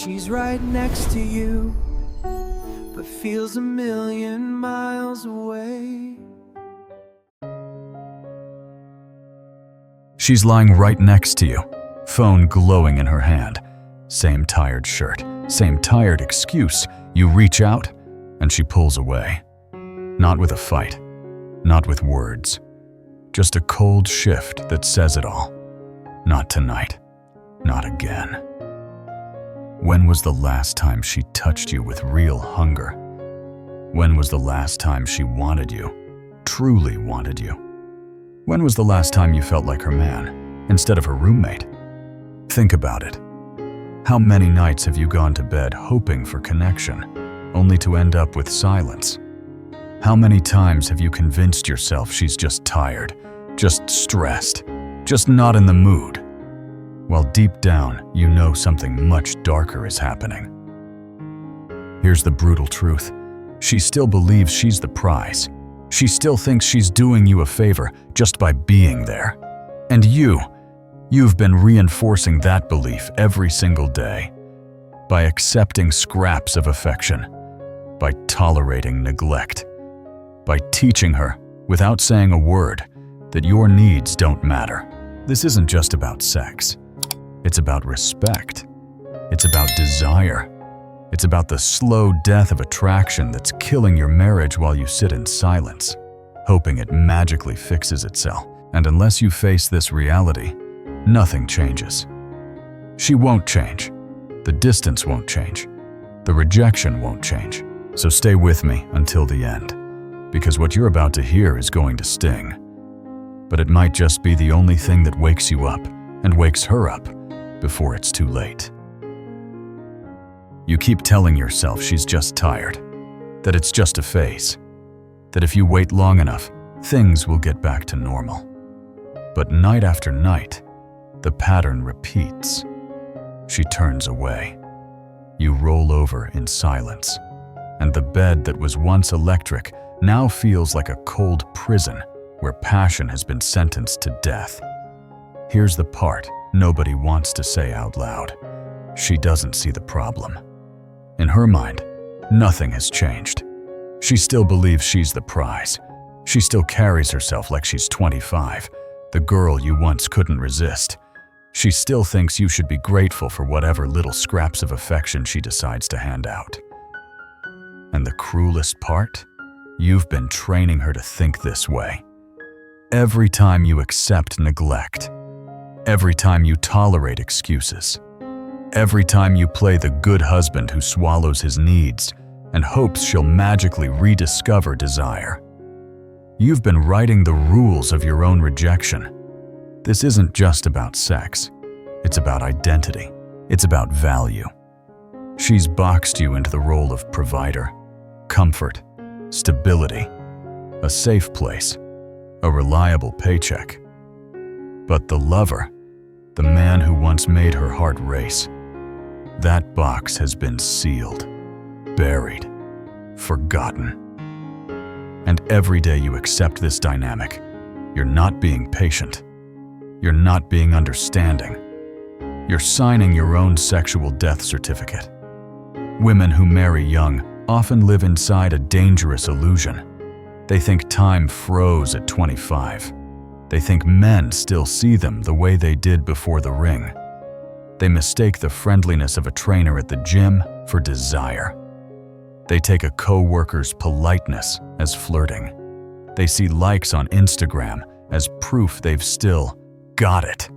She's right next to you, but feels a million miles away. She's lying right next to you, phone glowing in her hand. Same tired shirt, same tired excuse. You reach out, and she pulls away. Not with a fight, not with words. Just a cold shift that says it all. Not tonight, not again. When was the last time she touched you with real hunger? When was the last time she wanted you, truly wanted you? When was the last time you felt like her man, instead of her roommate? Think about it. How many nights have you gone to bed hoping for connection, only to end up with silence? How many times have you convinced yourself she's just tired, just stressed, just not in the mood? While deep down, you know something much darker is happening. Here's the brutal truth. She still believes she's the prize. She still thinks she's doing you a favor just by being there. And you've been reinforcing that belief every single day. By accepting scraps of affection. By tolerating neglect. By teaching her, without saying a word, that your needs don't matter. This isn't just about sex. It's about respect. It's about desire. It's about the slow death of attraction that's killing your marriage while you sit in silence, hoping it magically fixes itself. And unless you face this reality, nothing changes. She won't change. The distance won't change. The rejection won't change. So stay with me until the end, because what you're about to hear is going to sting. But it might just be the only thing that wakes you up and wakes her up before it's too late. You keep telling yourself she's just tired, that it's just a phase, that if you wait long enough, things will get back to normal. But night after night, the pattern repeats. She turns away. You roll over in silence, and the bed that was once electric now feels like a cold prison where passion has been sentenced to death. Here's the part nobody wants to say out loud. She doesn't see the problem. In her mind, nothing has changed. She still believes she's the prize. She still carries herself like she's 25, the girl you once couldn't resist. She still thinks you should be grateful for whatever little scraps of affection she decides to hand out. And the cruelest part? You've been training her to think this way. Every time you accept neglect, every time you tolerate excuses, every time you play the good husband who swallows his needs and hopes she'll magically rediscover desire, you've been writing the rules of your own rejection. This isn't just about sex. It's about identity. It's about value. She's boxed you into the role of provider, comfort, stability, a safe place, a reliable paycheck. But the lover, the man who once made her heart race, that box has been sealed, buried, forgotten. And every day you accept this dynamic, you're not being patient. You're not being understanding. You're signing your own sexual death certificate. Women who marry young often live inside a dangerous illusion. They think time froze at 25. They think men still see them the way they did before the ring. They mistake the friendliness of a trainer at the gym for desire. They take a co-worker's politeness as flirting. They see likes on Instagram as proof they've still got it.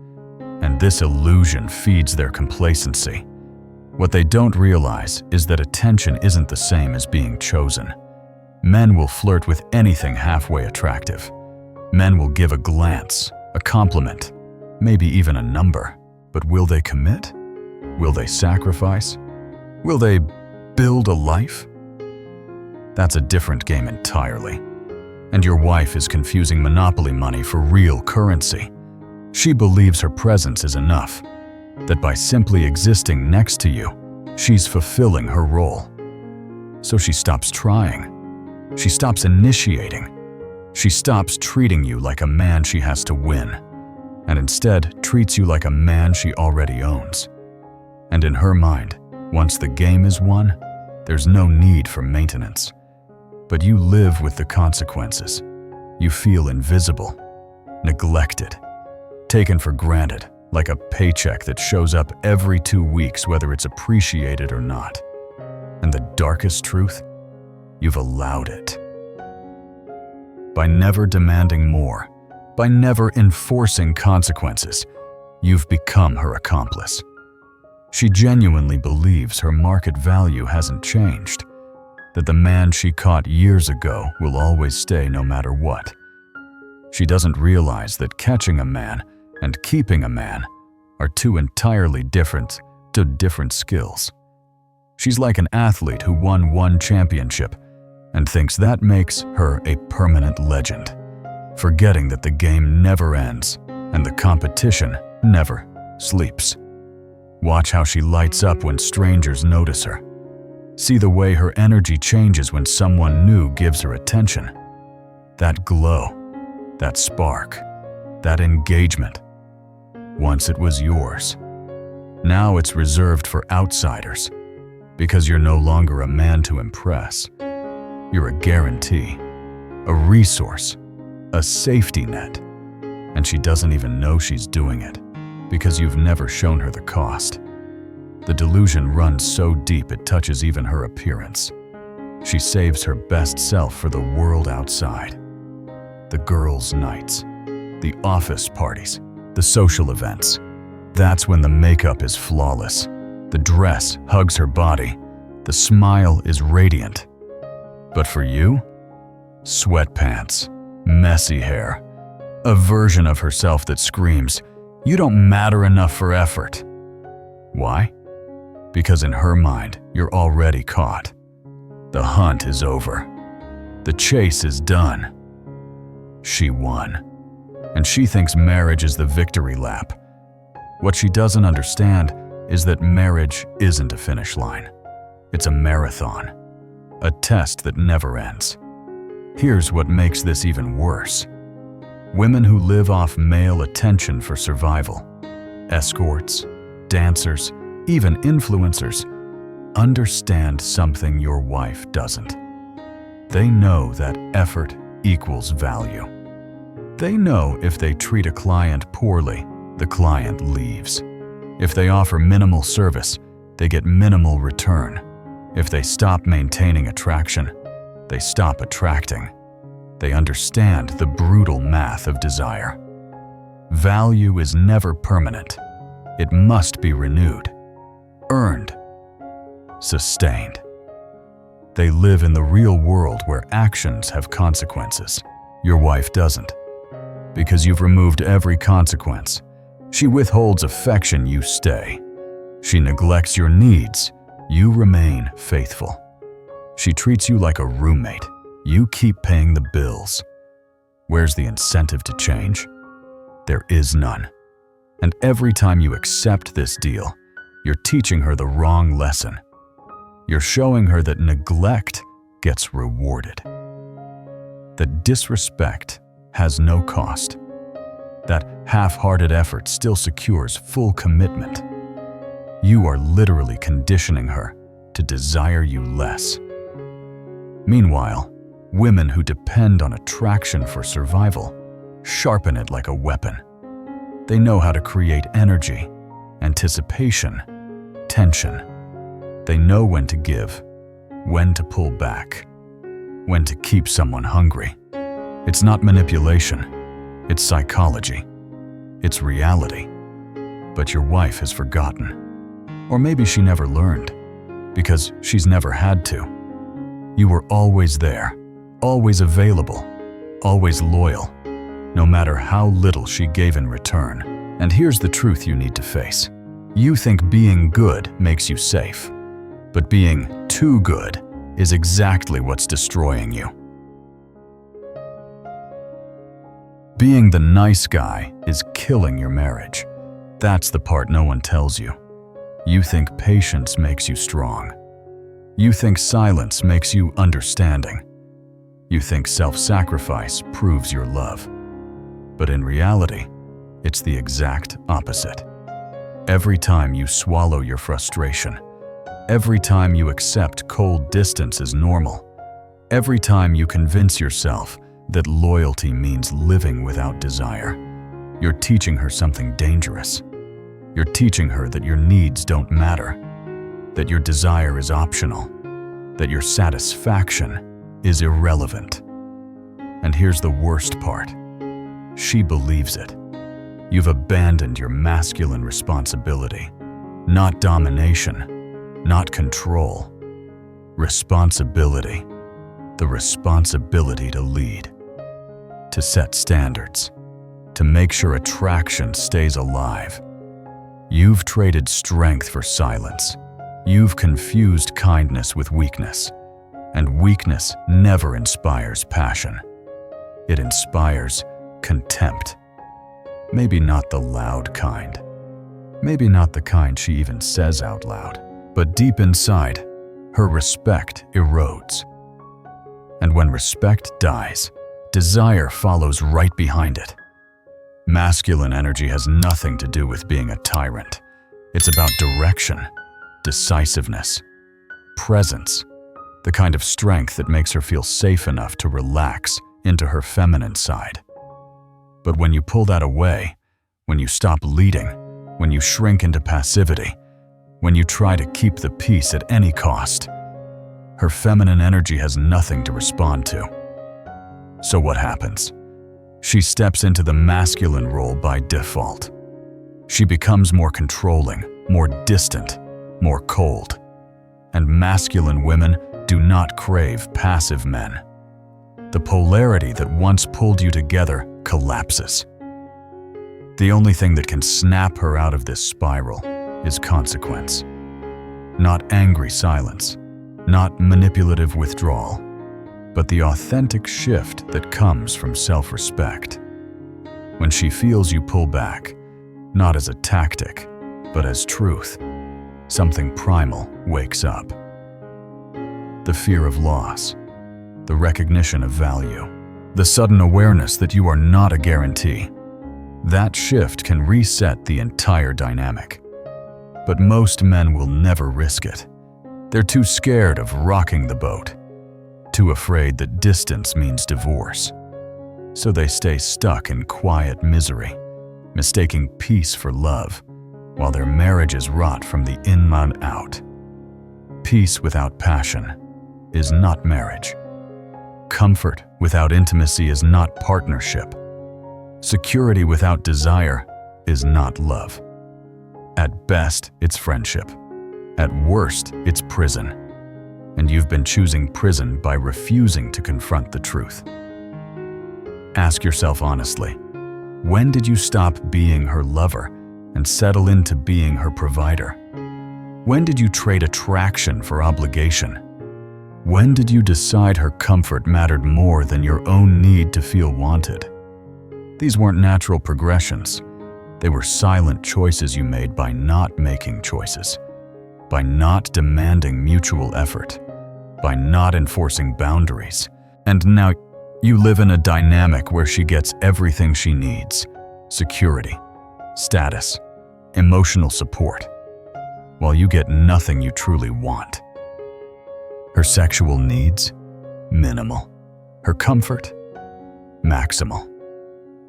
And this illusion feeds their complacency. What they don't realize is that attention isn't the same as being chosen. Men will flirt with anything halfway attractive. Men will give a glance, a compliment, maybe even a number. But will they commit? Will they sacrifice? Will they build a life? That's a different game entirely. And your wife is confusing monopoly money for real currency. She believes her presence is enough, that by simply existing next to you, she's fulfilling her role. So she stops trying. She stops initiating. She stops treating you like a man she has to win, and instead treats you like a man she already owns. And in her mind, Once the game is won, there's no need for maintenance. But you live with the consequences. You feel invisible, neglected, taken for granted, like a paycheck that shows up every 2 weeks whether it's appreciated or not. And the darkest truth? You've allowed it. By never demanding more, by never enforcing consequences, you've become her accomplice. She genuinely believes her market value hasn't changed, that the man she caught years ago will always stay no matter what. She doesn't realize that catching a man and keeping a man are two entirely different skills. She's like an athlete who won one championship and thinks that makes her a permanent legend, forgetting that the game never ends and the competition never sleeps. Watch how she lights up when strangers notice her. See the way her energy changes when someone new gives her attention. That glow, that spark, that engagement. Once it was yours. Now it's reserved for outsiders, because you're no longer a man to impress. You're a guarantee, a resource, a safety net, and she doesn't even know she's doing it, because you've never shown her the cost. The delusion runs so deep it touches even her appearance. She saves her best self for the world outside. The girls' nights, the office parties, the social events. That's when the makeup is flawless. The dress hugs her body. The smile is radiant. But for you? Sweatpants, messy hair, a version of herself that screams, "You don't matter enough for effort." Why? Because in her mind, you're already caught. The hunt is over. The chase is done. She won. And she thinks marriage is the victory lap. What she doesn't understand is that marriage isn't a finish line. It's a marathon, a test that never ends. Here's what makes this even worse. Women who live off male attention for survival, escorts, dancers, even influencers, understand something your wife doesn't. They know that effort equals value. They know if they treat a client poorly, the client leaves. If they offer minimal service, they get minimal return. If they stop maintaining attraction, they stop attracting. They understand the brutal math of desire. Value is never permanent. It must be renewed, earned, sustained. They live in the real world where actions have consequences. Your wife doesn't. Because you've removed every consequence. She withholds affection, you stay. She neglects your needs, you remain faithful. She treats you like a roommate, you keep paying the bills. Where's the incentive to change? There is none. And every time you accept this deal, you're teaching her the wrong lesson. You're showing her that neglect gets rewarded. That disrespect has no cost. That half-hearted effort still secures full commitment. You are literally conditioning her to desire you less. Meanwhile, women who depend on attraction for survival sharpen it like a weapon. They know how to create energy, anticipation, tension. They know when to give, when to pull back, when to keep someone hungry. It's not manipulation, it's psychology, it's reality. But your wife has forgotten. Or maybe she never learned, because she's never had to. You were always there, always available, always loyal, no matter how little she gave in return. And here's the truth you need to face. You think being good makes you safe, but being too good is exactly what's destroying you. Being the nice guy is killing your marriage. That's the part no one tells you. You think patience makes you strong. You think silence makes you understanding. You think self-sacrifice proves your love. But in reality, it's the exact opposite. Every time you swallow your frustration, Every time you accept cold distance as normal, every time you convince yourself that loyalty means living without desire, you're teaching her something dangerous. You're teaching her that your needs don't matter, that your desire is optional, that your satisfaction is irrelevant. And here's the worst part. She believes it. You've abandoned your masculine responsibility. Not domination, not control. Responsibility. The responsibility to lead, to set standards, to make sure attraction stays alive. You've traded strength for silence. You've confused kindness with weakness. And weakness never inspires passion. It inspires contempt. Maybe not the loud kind. Maybe not the kind she even says out loud. But deep inside, her respect erodes. And when respect dies, desire follows right behind it. Masculine energy has nothing to do with being a tyrant. It's about direction, decisiveness, presence, the kind of strength that makes her feel safe enough to relax into her feminine side. But when you pull that away, when you stop leading, when you shrink into passivity, when you try to keep the peace at any cost, her feminine energy has nothing to respond to. So what happens? She steps into the masculine role by default. She becomes more controlling, more distant, more cold. And masculine women do not crave passive men. The polarity that once pulled you together collapses. The only thing that can snap her out of this spiral is consequence. Not angry silence, not manipulative withdrawal, but the authentic shift that comes from self-respect. When she feels you pull back, not as a tactic, but as truth, something primal wakes up. The fear of loss, the recognition of value, the sudden awareness that you are not a guarantee. That shift can reset the entire dynamic. But most men will never risk it. They're too scared of rocking the boat, too afraid that distance means divorce. So they stay stuck in quiet misery, mistaking peace for love, while their marriages rot from the in and out. Peace without passion is not marriage. Comfort without intimacy is not partnership. Security without desire is not love. At best, it's friendship. At worst, it's prison. And you've been choosing prison by refusing to confront the truth. Ask yourself honestly, when did you stop being her lover and settle into being her provider? When did you trade attraction for obligation? When did you decide her comfort mattered more than your own need to feel wanted? These weren't natural progressions. They were silent choices you made by not making choices, by not demanding mutual effort, by not enforcing boundaries. And now you live in a dynamic where she gets everything she needs: security, status, emotional support, while you get nothing you truly want. Her sexual needs? Minimal. Her comfort? Maximal.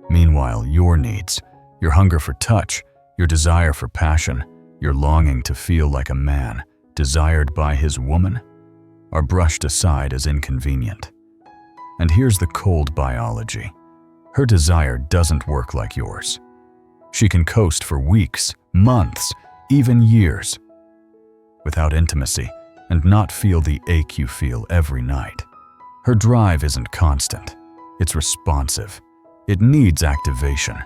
Meanwhile, your needs, your hunger for touch, your desire for passion, your longing to feel like a man, desired by his woman, are brushed aside as inconvenient. And here's the cold biology. Her desire doesn't work like yours. She can coast for weeks, months, even years, without intimacy, and not feel the ache you feel every night. Her drive isn't constant. It's responsive. It needs activation.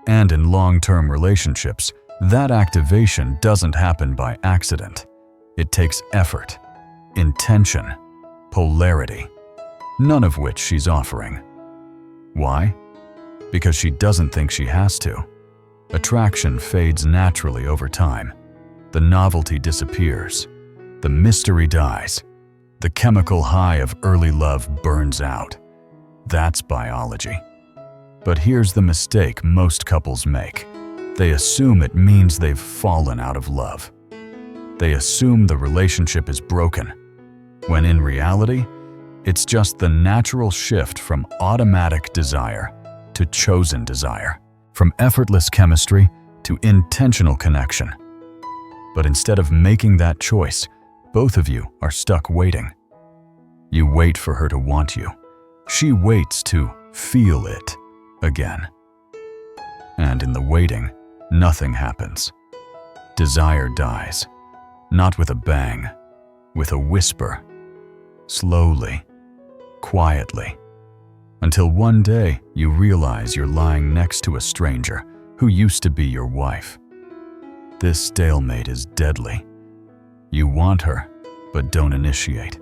And in long-term relationships, that activation doesn't happen by accident. It takes effort, intention, polarity, none of which she's offering. Why? Because she doesn't think she has to. Attraction fades naturally over time. The novelty disappears. The mystery dies. The chemical high of early love burns out. That's biology. But here's the mistake most couples make. They assume it means they've fallen out of love. They assume the relationship is broken, when in reality, it's just the natural shift from automatic desire to chosen desire, from effortless chemistry to intentional connection. But instead of making that choice, both of you are stuck waiting. You wait for her to want you. She waits to feel it again. And in the waiting, nothing happens. Desire dies, not with a bang, with a whisper, slowly, quietly, until one day you realize you're lying next to a stranger who used to be your wife. This stalemate is deadly. You want her, but don't initiate,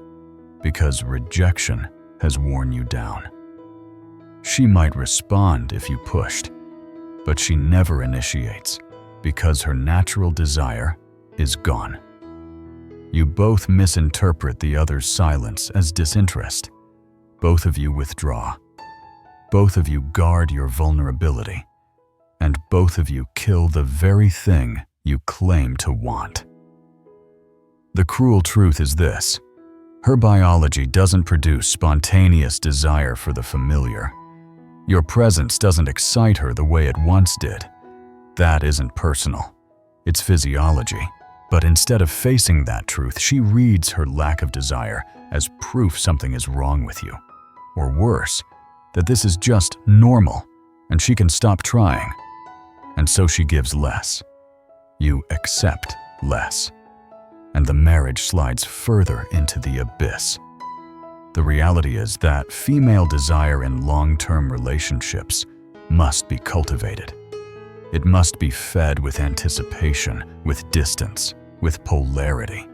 because rejection has worn you down. She might respond if you pushed, but she never initiates, because her natural desire is gone. You both misinterpret the other's silence as disinterest. Both of you withdraw. Both of you guard your vulnerability. And both of you kill the very thing you claim to want. The cruel truth is this: her biology doesn't produce spontaneous desire for the familiar. Your presence doesn't excite her the way it once did. That isn't personal. It's physiology. But instead of facing that truth, she reads her lack of desire as proof something is wrong with you. Or worse, that this is just normal and she can stop trying. And so she gives less. You accept less. And the marriage slides further into the abyss. The reality is that female desire in long-term relationships must be cultivated. It must be fed with anticipation, with distance, with polarity.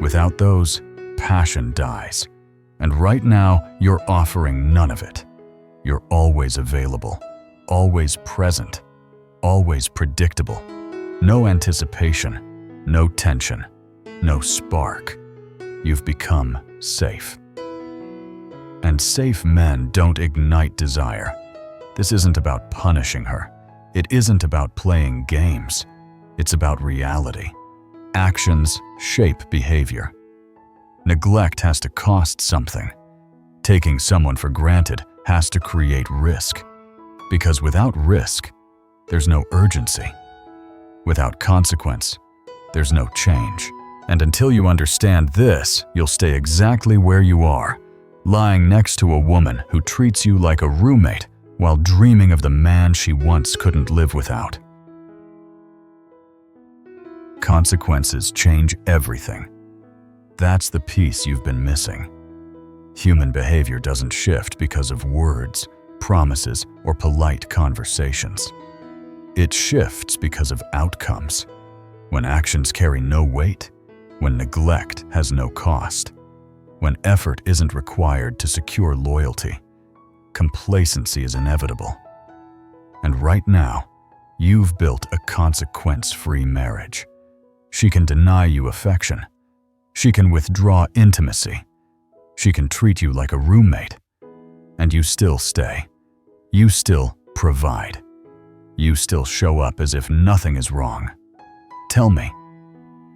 Without those, passion dies. And right now, you're offering none of it. You're always available, always present, always predictable. No anticipation, no tension, no spark. You've become safe. And safe men don't ignite desire. This isn't about punishing her. It isn't about playing games. It's about reality. Actions shape behavior. Neglect has to cost something. Taking someone for granted has to create risk. Because without risk, there's no urgency. Without consequence, there's no change. And until you understand this, you'll stay exactly where you are, lying next to a woman who treats you like a roommate while dreaming of the man she once couldn't live without. Consequences change everything. That's the piece you've been missing. Human behavior doesn't shift because of words, promises, or polite conversations. It shifts because of outcomes. When actions carry no weight, when neglect has no cost, when effort isn't required to secure loyalty, complacency is inevitable. And right now, you've built a consequence-free marriage. She can deny you affection. She can withdraw intimacy. She can treat you like a roommate. And you still stay. You still provide. You still show up as if nothing is wrong. Tell me,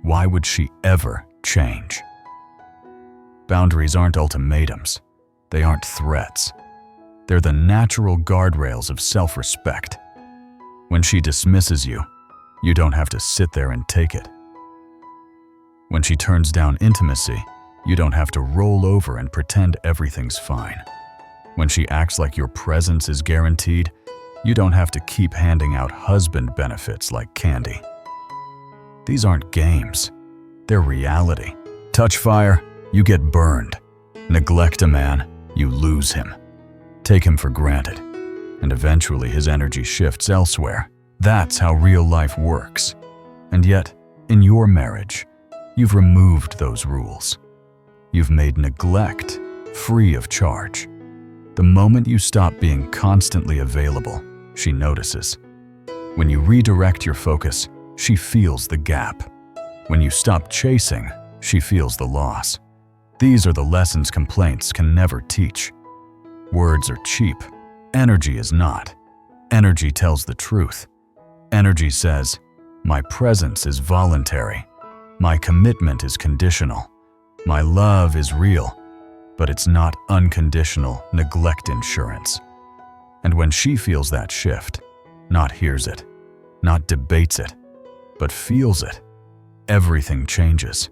why would she ever change? Boundaries aren't ultimatums. They aren't threats. They're the natural guardrails of self-respect. When she dismisses you, you don't have to sit there and take it. When she turns down intimacy, you don't have to roll over and pretend everything's fine. When she acts like your presence is guaranteed, you don't have to keep handing out husband benefits like candy. These aren't games. They're reality. Touch fire, you get burned. Neglect a man, you lose him. Take him for granted, and eventually his energy shifts elsewhere. That's how real life works. And yet, in your marriage, you've removed those rules. You've made neglect free of charge. The moment you stop being constantly available, she notices. When you redirect your focus, she feels the gap. When you stop chasing, she feels the loss. These are the lessons complaints can never teach. Words are cheap. Energy is not. Energy tells the truth. Energy says, my presence is voluntary. My commitment is conditional. My love is real, but it's not unconditional neglect insurance. And when she feels that shift, not hears it, not debates it, but feels it, everything changes.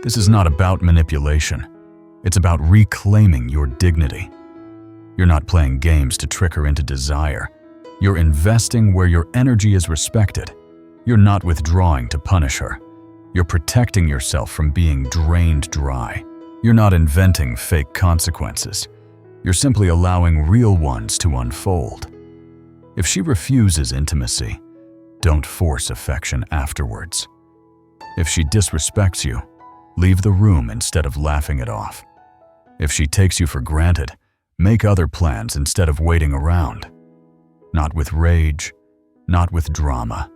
This is not about manipulation. It's about reclaiming your dignity. You're not playing games to trick her into desire. You're investing where your energy is respected. You're not withdrawing to punish her. You're protecting yourself from being drained dry. You're not inventing fake consequences. You're simply allowing real ones to unfold. If she refuses intimacy, don't force affection afterwards. If she disrespects you, leave the room instead of laughing it off. If she takes you for granted, make other plans instead of waiting around. Not with rage, not with drama.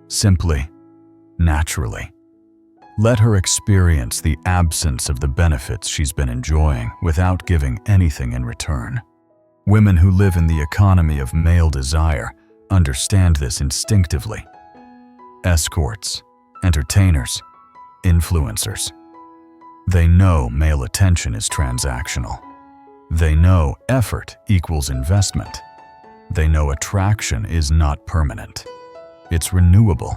Simply, naturally. Let her experience the absence of the benefits she's been enjoying without giving anything in return. Women who live in the economy of male desire understand this instinctively. Escorts, entertainers, influencers. They know male attention is transactional. They know effort equals investment. They know attraction is not permanent. It's renewable.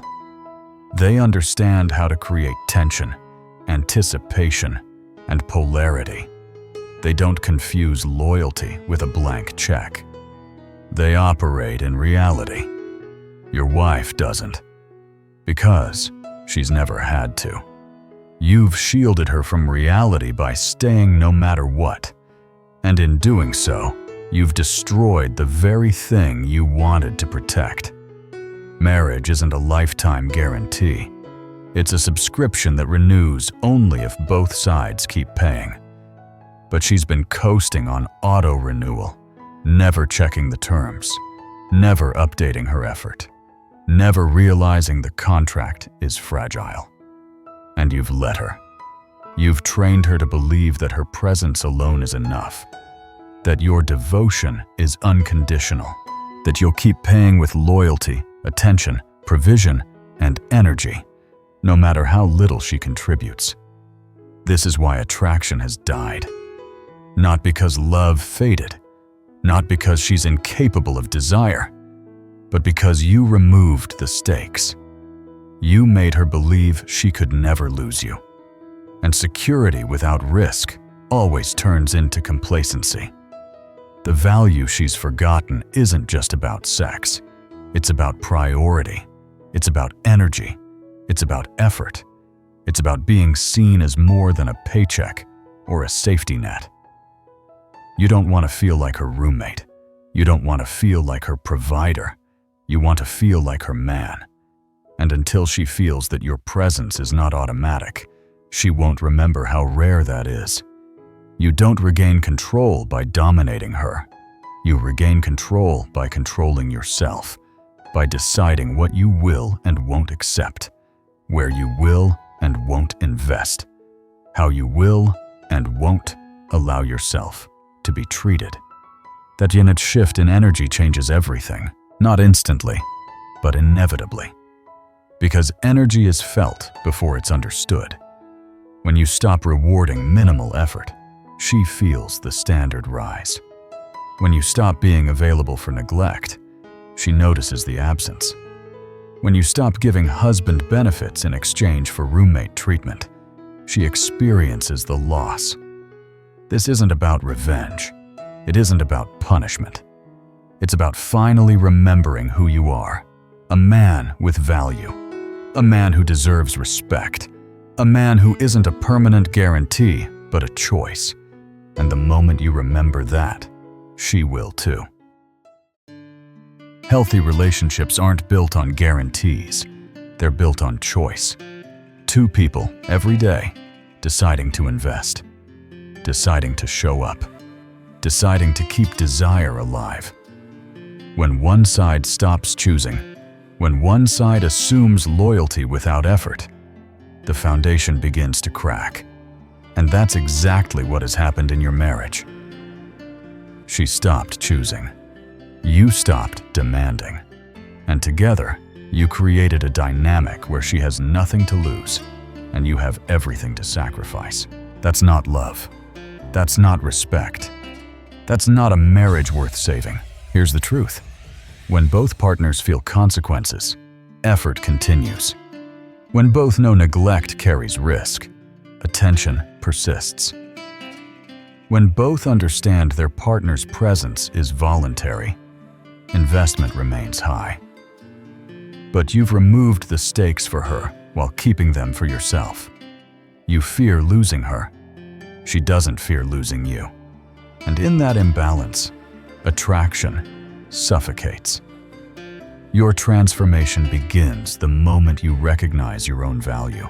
They understand how to create tension, anticipation, and polarity. They don't confuse loyalty with a blank check. They operate in reality. Your wife doesn't, because she's never had to. You've shielded her from reality by staying no matter what, and in doing so, you've destroyed the very thing you wanted to protect. Marriage isn't a lifetime guarantee. It's a subscription that renews only if both sides keep paying. But she's been coasting on auto-renewal, never checking the terms, never updating her effort, never realizing the contract is fragile. And you've let her. You've trained her to believe that her presence alone is enough, that your devotion is unconditional, that you'll keep paying with loyalty, attention, provision, and energy, no matter how little she contributes. This is why attraction has died. Not because love faded, not because she's incapable of desire, but because you removed the stakes. You made her believe she could never lose you. And security without risk always turns into complacency. The value she's forgotten isn't just about sex. It's about priority. It's about energy. It's about effort. It's about being seen as more than a paycheck or a safety net. You don't want to feel like her roommate. You don't want to feel like her provider. You want to feel like her man. And until she feels that your presence is not automatic, she won't remember how rare that is. You don't regain control by dominating her. You regain control by controlling yourself, by deciding what you will and won't accept, where you will and won't invest, how you will and won't allow yourself to be treated. That unit shift in energy changes everything, not instantly, but inevitably. Because energy is felt before it's understood. When you stop rewarding minimal effort, she feels the standard rise. When you stop being available for neglect, she notices the absence. When you stop giving husband benefits in exchange for roommate treatment, she experiences the loss. This isn't about revenge. It isn't about punishment. It's about finally remembering who you are. A man with value. A man who deserves respect. A man who isn't a permanent guarantee, but a choice. And the moment you remember that, she will too. Healthy relationships aren't built on guarantees. They're built on choice. Two people, every day, deciding to invest. Deciding to show up. Deciding to keep desire alive. When one side stops choosing, when one side assumes loyalty without effort, the foundation begins to crack. And that's exactly what has happened in your marriage. She stopped choosing. You stopped demanding. And together, you created a dynamic where she has nothing to lose and you have everything to sacrifice. That's not love. That's not respect. That's not a marriage worth saving. Here's the truth. When both partners feel consequences, effort continues. When both know neglect carries risk, attention persists. When both understand their partner's presence is voluntary, investment remains high. But you've removed the stakes for her while keeping them for yourself. You fear losing her. She doesn't fear losing you. And in that imbalance, attraction suffocates. Your transformation begins the moment you recognize your own value.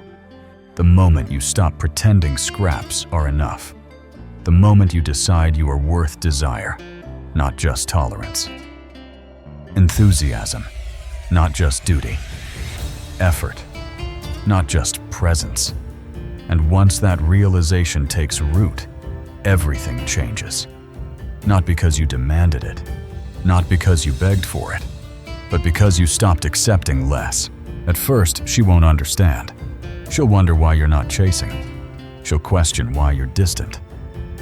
The moment you stop pretending scraps are enough. The moment you decide you are worth desire, not just tolerance. Enthusiasm, not just duty. Effort, not just presence. And once that realization takes root, everything changes. Not because you demanded it, not because you begged for it, but because you stopped accepting less. At first, she won't understand. She'll wonder why you're not chasing. She'll question why you're distant.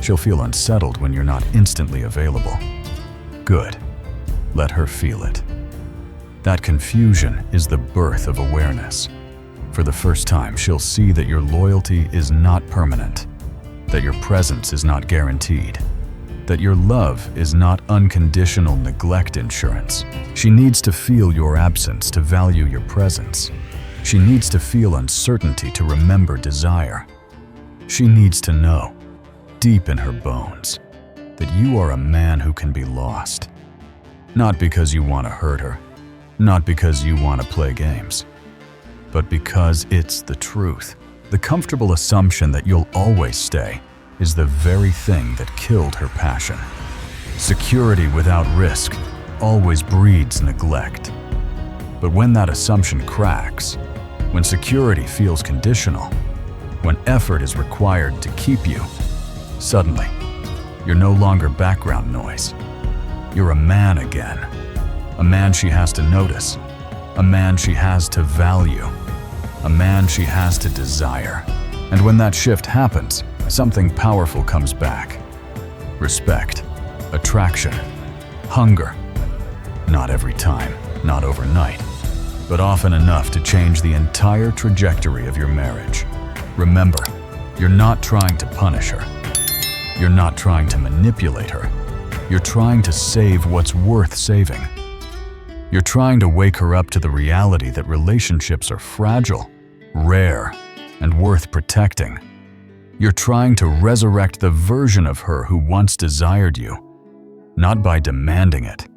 She'll feel unsettled when you're not instantly available. Good. Let her feel it. That confusion is the birth of awareness. For the first time, she'll see that your loyalty is not permanent, that your presence is not guaranteed, that your love is not unconditional neglect insurance. She needs to feel your absence to value your presence. She needs to feel uncertainty to remember desire. She needs to know, deep in her bones, that you are a man who can be lost. Not because you want to hurt her, not because you want to play games, but because it's the truth. The comfortable assumption that you'll always stay is the very thing that killed her passion. Security without risk always breeds neglect. But when that assumption cracks, when security feels conditional, when effort is required to keep you, suddenly, you're no longer background noise. You're a man again. A man she has to notice. A man she has to value. A man she has to desire. And when that shift happens, something powerful comes back. Respect, attraction, hunger. Not every time, not overnight, but often enough to change the entire trajectory of your marriage. Remember, you're not trying to punish her. You're not trying to manipulate her. You're trying to save what's worth saving. You're trying to wake her up to the reality that relationships are fragile, rare, and worth protecting. You're trying to resurrect the version of her who once desired you, not by demanding it,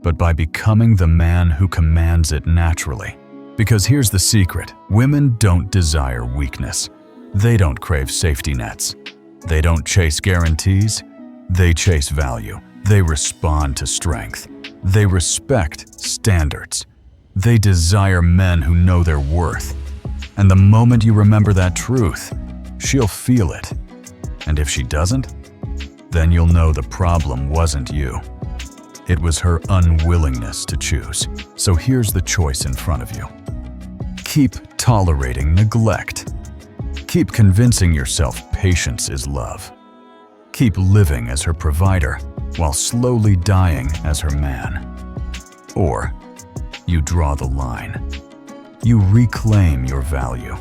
but by becoming the man who commands it naturally. Because here's the secret: women don't desire weakness. They don't crave safety nets. They don't chase guarantees. They chase value. They respond to strength. They respect standards. They desire men who know their worth. And the moment you remember that truth, she'll feel it. And if she doesn't, then you'll know the problem wasn't you. It was her unwillingness to choose. So here's the choice in front of you. Keep tolerating neglect. Keep convincing yourself patience is love. Keep living as her provider while slowly dying as her man. Or you draw the line. You reclaim your value.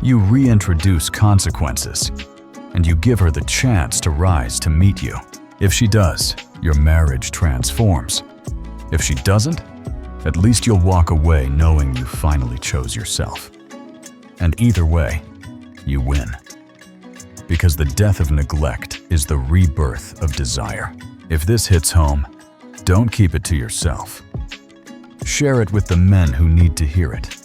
You reintroduce consequences, and you give her the chance to rise to meet you. If she does, your marriage transforms. If she doesn't, at least you'll walk away knowing you finally chose yourself. And either way, you win. Because the death of neglect is the rebirth of desire. If this hits home, don't keep it to yourself. Share it with the men who need to hear it.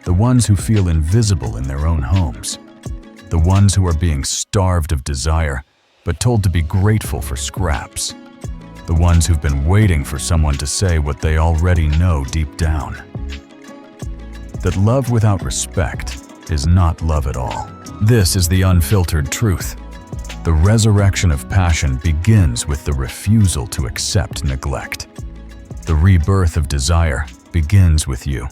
The ones who feel invisible in their own homes. The ones who are being starved of desire, but told to be grateful for scraps. The ones who've been waiting for someone to say what they already know deep down. That love without respect is not love at all. This is the unfiltered truth. The resurrection of passion begins with the refusal to accept neglect. The rebirth of desire begins with you.